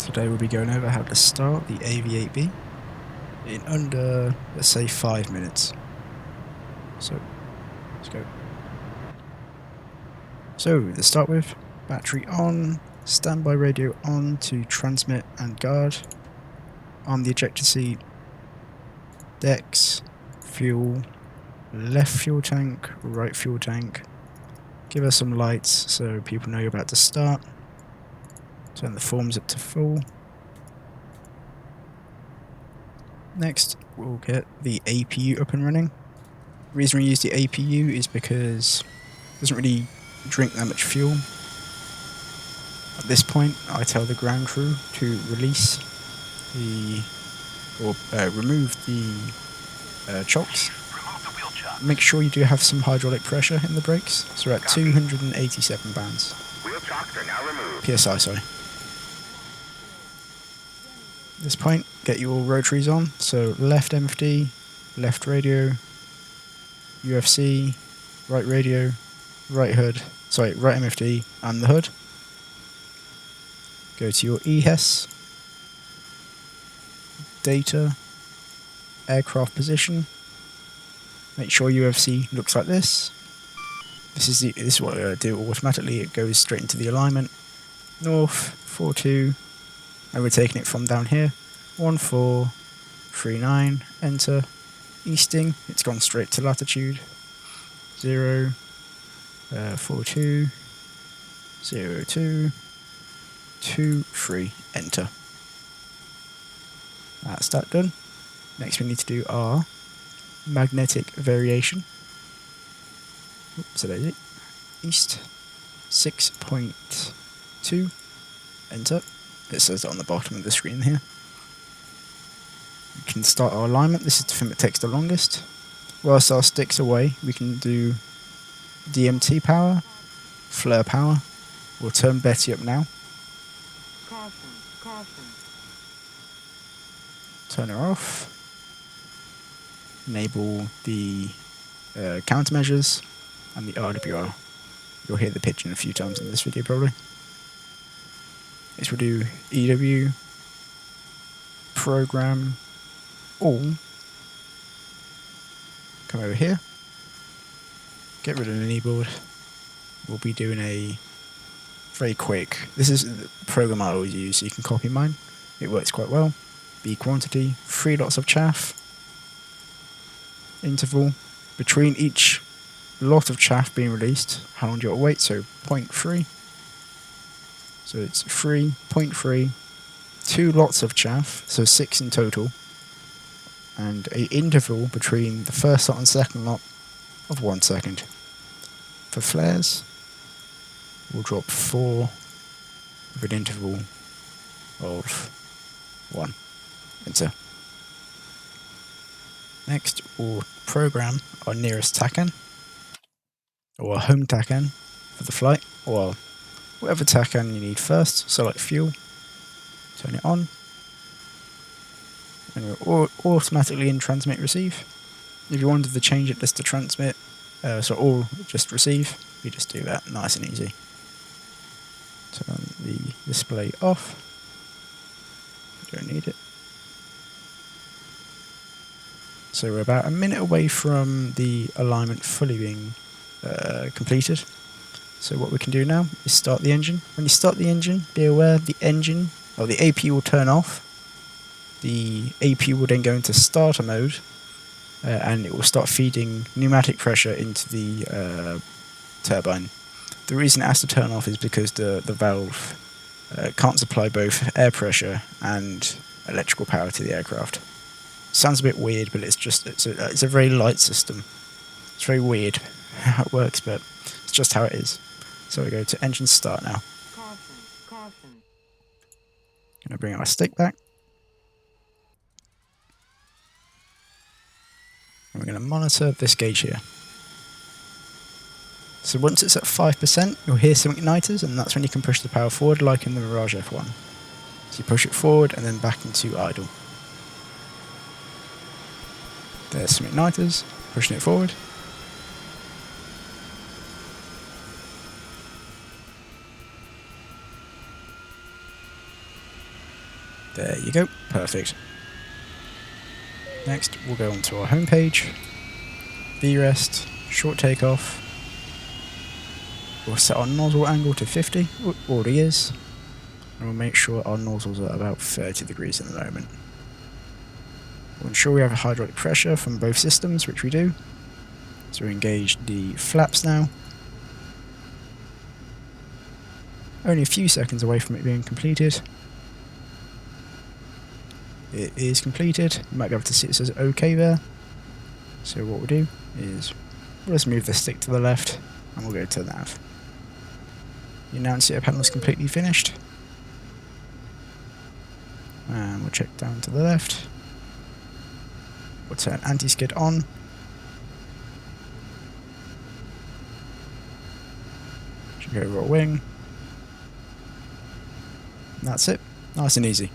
Today we'll be going over how to start the AV-8B in under, let's say, 5 minutes. So, let's go. So, to start with, battery on, standby radio on to transmit and guard, on the ejector seat, decks, fuel, left fuel tank, right fuel tank, give us some lights so people know you're about to start, turn the forms up to full. Next, we'll get the APU up and running. The reason we use the APU is because it doesn't really drink that much fuel. At this point, I tell the ground crew to release remove the chocks. Make sure you do have some hydraulic pressure in the brakes. So we're at 287 pounds. Wheel chocks are now removed. PSI, sorry. At this point, get your rotaries on. So left MFD, left radio, UFC, right radio, right hood, sorry, right MFD and the hood. Go to your EHS, data, aircraft position. Make sure UFC looks like this. This is what I do automatically. It goes straight into the alignment. North 42, and we're taking it from down here. 1439. Enter. Easting. It's gone straight to latitude. 0 42 02 23. Enter. That's that done. Next we need to do our magnetic variation. Oops, so that's it. East 6.2. Enter. It says it on the bottom of the screen here. We can start our alignment. This is the thing that takes the longest. Whilst our stick's away, we can do DMT power, flare power. We'll turn Betty up now. Caution, caution. Turn her off. Enable the countermeasures and the RWR. You'll hear the pigeon a few times in this video probably. Next we'll do EW, program, all. Come over here. Get rid of the kneeboard. We'll be doing a very quick, this is the program I always use, so you can copy mine. It works quite well. B quantity, 3 lots of chaff. Interval between each lot of chaff being released. How long do you want to wait? So 0.3. So it's 3.3, 2 lots of chaff, so 6 in total, and an interval between the first lot and second lot of 1 second. For flares, we'll drop 4 with an interval of 1. Enter. Next, we'll program our nearest TACAN, or our home TACAN for the flight, or whatever TACAN you need first. So like fuel, turn it on, and we're automatically in transmit receive. If you wanted to change it just to transmit, or just receive, you just do that, nice and easy. Turn the display off, don't need it. So we're about a minute away from the alignment fully being completed. So what we can do now is start the engine. When you start the engine, be aware the engine, or the APU will turn off. The APU will then go into starter mode, and it will start feeding pneumatic pressure into the turbine. The reason it has to turn off is because the valve can't supply both air pressure and electrical power to the aircraft. Sounds a bit weird, but it's a very light system. It's very weird how it works, but it's just how it is. So we go to engine start now. Caution, caution. Gonna bring our stick back. And we're gonna monitor this gauge here. So once it's at 5%, you'll hear some igniters, and that's when you can push the power forward, like in the Mirage F1. So you push it forward and then back into idle. There's some igniters, pushing it forward. There you go, perfect. Next, we'll go onto our home page, V-rest, short takeoff. We'll set our nozzle angle to 50, it already is, and we'll make sure our nozzles are about 30 degrees at the moment. We'll ensure we have a hydraulic pressure from both systems, which we do. So we engage the flaps now. Only a few seconds away from it being completed. It is completed. You might be able to see it says OK there. So what we'll do is we'll just move the stick to the left and we'll go to the nav. The annunciator panel is completely finished. And we'll check down to the left. We'll turn anti-skid on. Should go over a wing. And that's it. Nice and easy.